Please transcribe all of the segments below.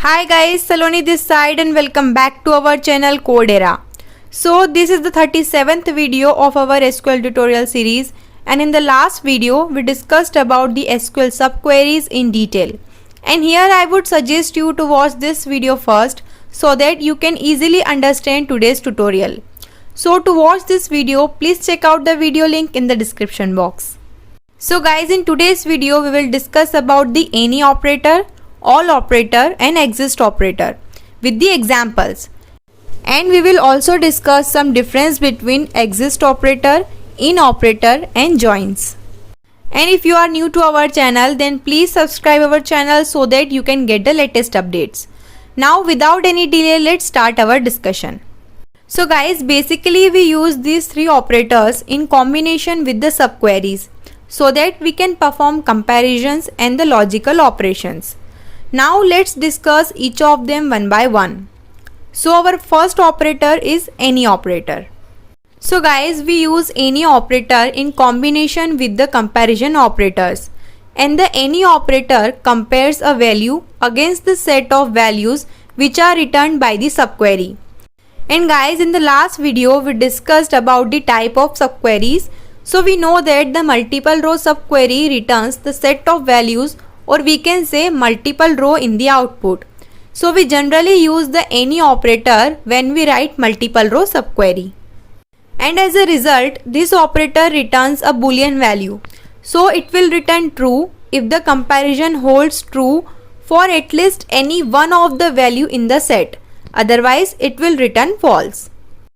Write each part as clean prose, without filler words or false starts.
Hi guys, Saloni this side and welcome back to our channel Codera. So this is the 37th video of our SQL tutorial series, and in the last video we discussed about the SQL subqueries in detail. And here I would suggest you to watch this video first so that you can easily understand today's tutorial. So to watch this video, please check out the video link in the description box. So guys, in today's video we will discuss about the any operator, all operator and exist operator with the examples, and we will also discuss some difference between exist operator, in operator and joins. And if you are new to our channel, then please subscribe our channel so that you can get the latest updates. Now without any delay, let's start our discussion. So guys, basically we use these three operators in combination with the subqueries so that we can perform comparisons and the logical operations. Now let's discuss each of them one by one. So our first operator is any operator. So guys, we use any operator in combination with the comparison operators, and the any operator compares a value against the set of values which are returned by the subquery. And guys, in the last video we discussed about the type of subqueries. So we know that the multiple row subquery returns the set of values, or we can say multiple row in the output. So we generally use the any operator when we write multiple row subquery. And as a result, this operator returns a boolean value. So it will return true if the comparison holds true for at least any one of the value in the set. Otherwise, it will return false.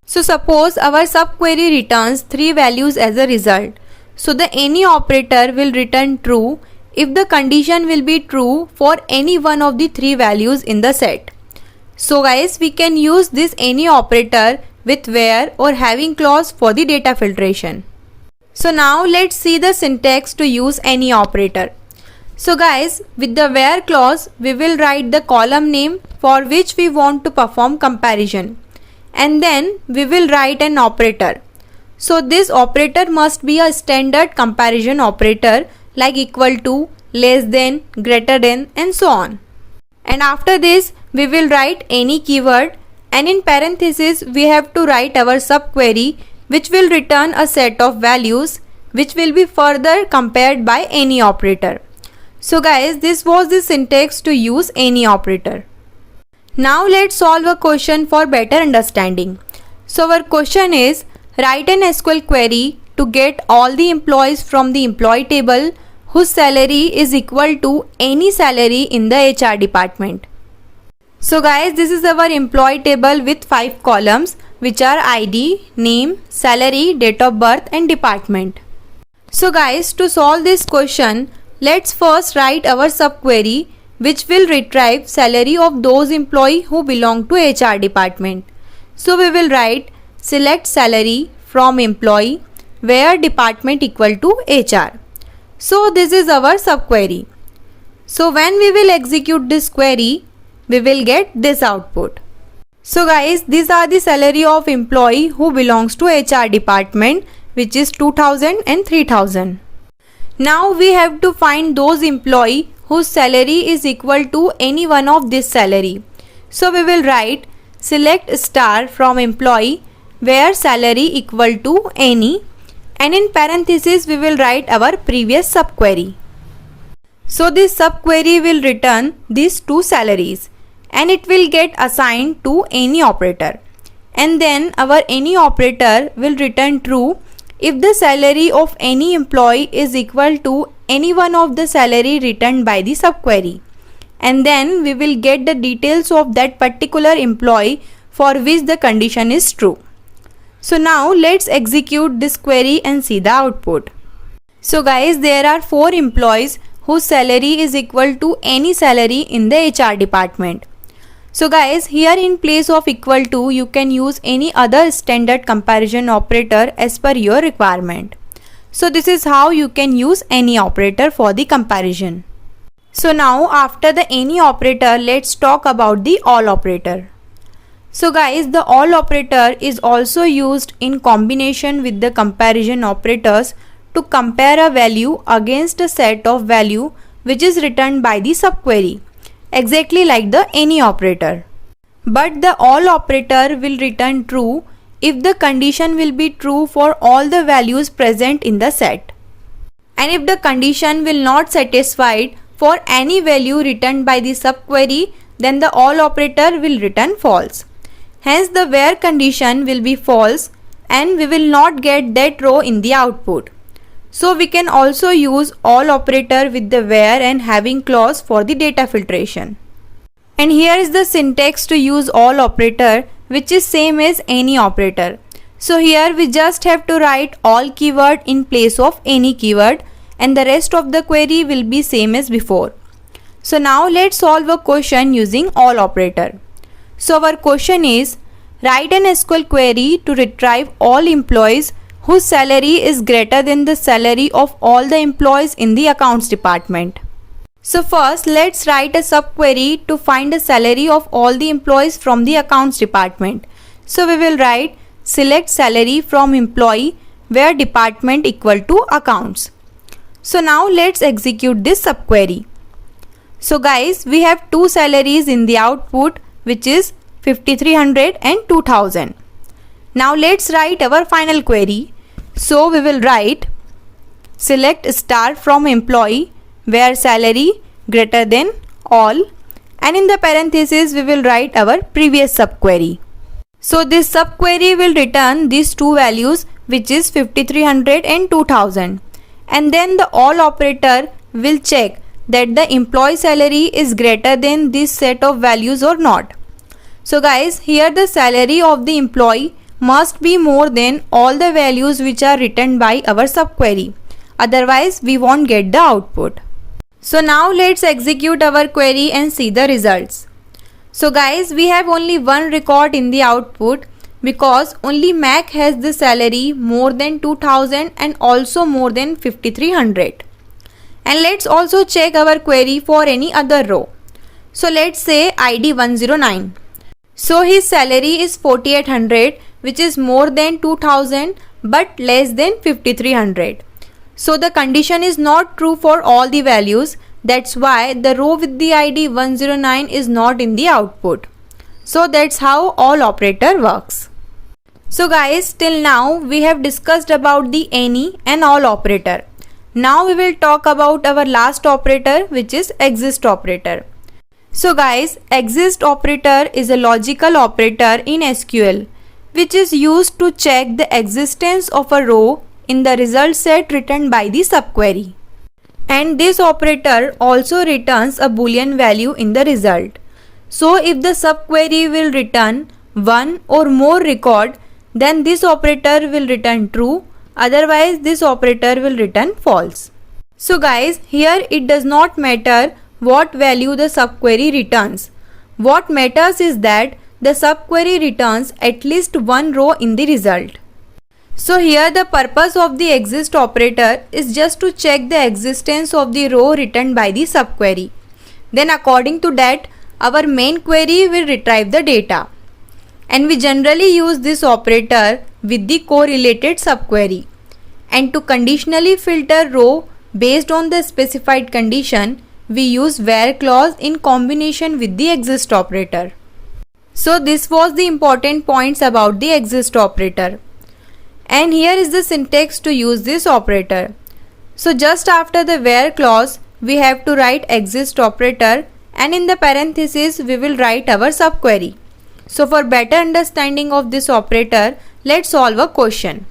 So suppose our subquery returns three values as a result. So the any operator will return true if the condition will be true for any one of the three values in the set. So guys, we can use this any operator with where or having clause for the data filtration. So now let's see the syntax to use any operator. So guys, with the where clause, we will write the column name for which we want to perform comparison, and then we will write an operator. So this operator must be a standard comparison operator like equal to, less than, greater than and so on. And after this we will write any keyword, and in parenthesis we have to write our subquery which will return a set of values which will be further compared by any operator. So guys, this was the syntax to use any operator. Now let's solve a question for better understanding. So our question is, write an SQL query to get all the employees from the employee table whose salary is equal to any salary in the HR department. So guys, this is our employee table with 5 columns which are ID, name, salary, date of birth and department. So guys, to solve this question, let's first write our subquery which will retrieve salary of those employees who belong to HR department. So we will write select salary from employee where department equal to HR. So this is our subquery. So when we will execute this query, we will get this output. So guys, these are the salary of employee who belongs to HR department, which is 2000 and 3000. Now we have to find those employee whose salary is equal to any one of this salary. So we will write select star from employee where salary equal to any, and in parenthesis we will write our previous subquery. So this subquery will return these two salaries and it will get assigned to any operator, and then our any operator will return true if the salary of any employee is equal to any one of the salary returned by the subquery, and then we will get the details of that particular employee for which the condition is true. So now let's execute this query and see the output. So guys, there are 4 employees whose salary is equal to any salary in the HR department. So guys, here in place of equal to, you can use any other standard comparison operator as per your requirement. So this is how you can use any operator for the comparison. So now after the any operator, let's talk about the all operator. So guys, the all operator is also used in combination with the comparison operators to compare a value against a set of value which is returned by the subquery. exactly like the any operator. But the all operator will return true if the condition will be true for all the values present in the set. And if the condition will not satisfied for any value returned by the subquery, then the all operator will return false. Hence the where condition will be false and we will not get that row in the output. So we can also use all operator with the where and having clause for the data filtration. And here is the syntax to use all operator, which is same as any operator. So here we just have to write all keyword in place of any keyword and the rest of the query will be same as before. So now let's solve a question using all operator. So our question is, write an SQL query to retrieve all employees whose salary is greater than the salary of all the employees in the accounts department. So first let's write a subquery to find the salary of all the employees from the accounts department. So we will write select salary from employee where department equal to accounts. So now let's execute this subquery. So guys, we have two salaries in the output, which is 5300 and 2000. Now let's write our final query. So we will write select star from employee where salary greater than all, and in the parenthesis we will write our previous subquery. So this subquery will return these two values, which is 5300 and 2000, and then the all operator will check that the employee salary is greater than this set of values or not. So guys, here the salary of the employee must be more than all the values which are written by our subquery, otherwise we won't get the output. So now let's execute our query and see the results. So guys, we have only one record in the output because only Mac has the salary more than 2000 and also more than 5300. And let's also check our query for any other row. So let's say ID 109. So his salary is 4800, which is more than 2000 but less than 5300. So the condition is not true for all the values. That's why the row with the ID 109 is not in the output. So that's how all operator works. So guys, till now we have discussed about the any and all operator. Now we will talk about our last operator, which is exist operator. So guys, exist operator is a logical operator in SQL which is used to check the existence of a row in the result set written by the subquery. And this operator also returns a boolean value in the result. So if the subquery will return one or more record, then this operator will return true, otherwise this operator will return false. So guys, here it does not matter what value the subquery returns. What matters is that the subquery returns at least one row in the result. So here the purpose of the exist operator is just to check the existence of the row written by the subquery. Then according to that, our main query will retrieve the data. And we generally use this operator with the correlated subquery. And to conditionally filter row based on the specified condition, we use where clause in combination with the exist operator. So this was the important points about the exist operator. And here is the syntax to use this operator. So just after the where clause, we have to write exist operator, and in the parenthesis we will write our subquery. So for better understanding of this operator, let's solve a question.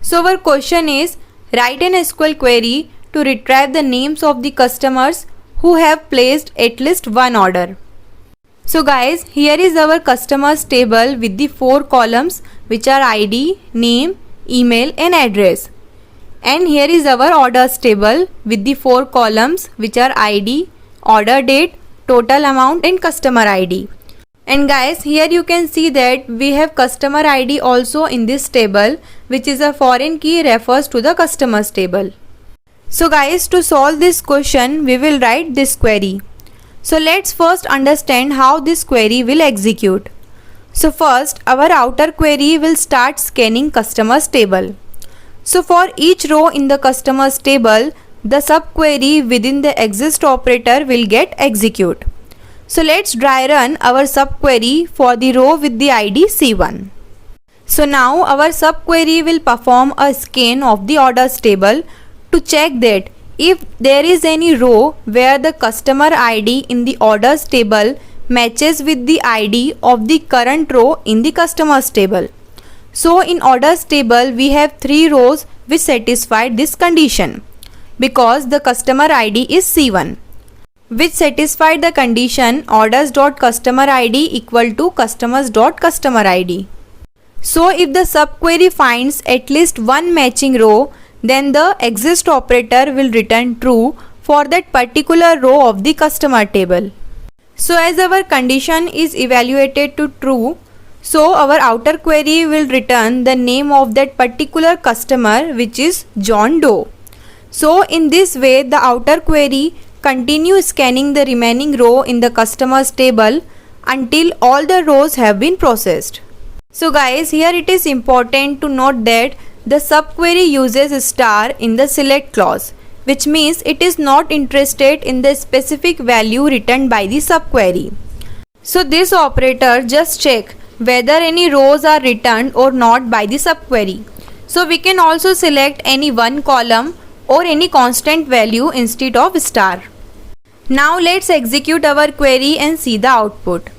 So our question is, write an SQL query to retrieve the names of the customers who have placed at least one order. So guys, here is our customers table with the 4 columns which are ID, name, email and address. And here is our orders table with the 4 columns which are ID, order date, total amount and customer ID. And guys, here you can see that we have customer ID also in this table, which is a foreign key refers to the customers table. So guys, to solve this question, we will write this query. So let's first understand how this query will execute. So first, our outer query will start scanning customers table. So for each row in the customers table, the subquery within the exist operator will get execute. So let's dry run our subquery for the row with the ID C1. So now our subquery will perform a scan of the orders table to check that if there is any row where the customer ID in the orders table matches with the ID of the current row in the customers table. So in orders table we have 3 rows which satisfy this condition because the customer ID is C1, which satisfied the condition orders.customer ID equal to customers.customer ID. So if the subquery finds at least one matching row, then the exist operator will return true for that particular row of the customer table. So as our condition is evaluated to true, so our outer query will return the name of that particular customer, which is John Doe. So in this way the outer query continues scanning the remaining row in the customers table until all the rows have been processed. So guys, here it is important to note that the subquery uses star in the select clause, which means it is not interested in the specific value returned by the subquery. So this operator just check whether any rows are returned or not by the subquery. So we can also select any one column or any constant value instead of star. Now let's execute our query and see the output.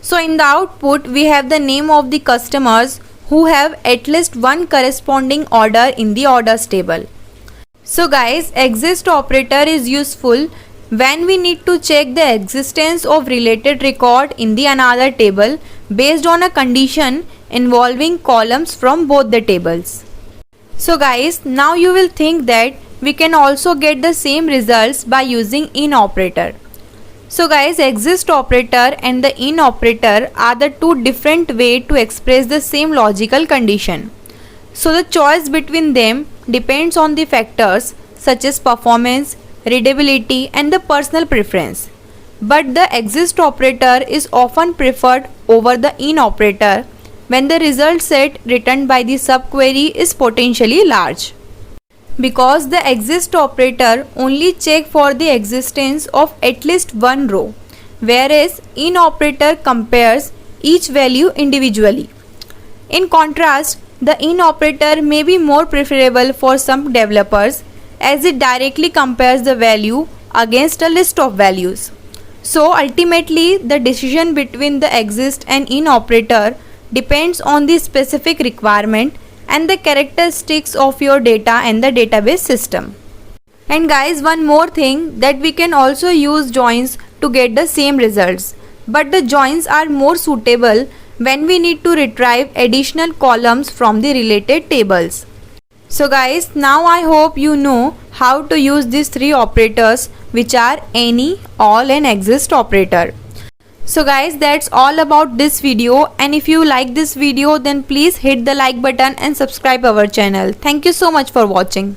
So in the output we have the name of the customers who have at least one corresponding order in the orders table. So guys, exist operator is useful when we need to check the existence of related record in the another table based on a condition involving columns from both the tables. So guys, now you will think that we can also get the same results by using in operator. So guys, exist operator and the in operator are the two different ways to express the same logical condition. So the choice between them depends on the factors such as performance, readability and the personal preference. But the exist operator is often preferred over the in operator when the result set returned by the subquery is potentially large. Because the exist operator only check for the existence of at least one row, whereas in operator compares each value individually. In contrast, the in operator may be more preferable for some developers as it directly compares the value against a list of values. So ultimately the decision between the exist and in operator depends on the specific requirement and the characteristics of your data and the database system. And guys, one more thing, that we can also use joins to get the same results, but the joins are more suitable when we need to retrieve additional columns from the related tables. So guys, now I hope you know how to use these 3 operators, which are any, all and exist operator. So guys, that's all about this video, and if you like this video then please hit the like button and subscribe our channel. Thank you so much for watching.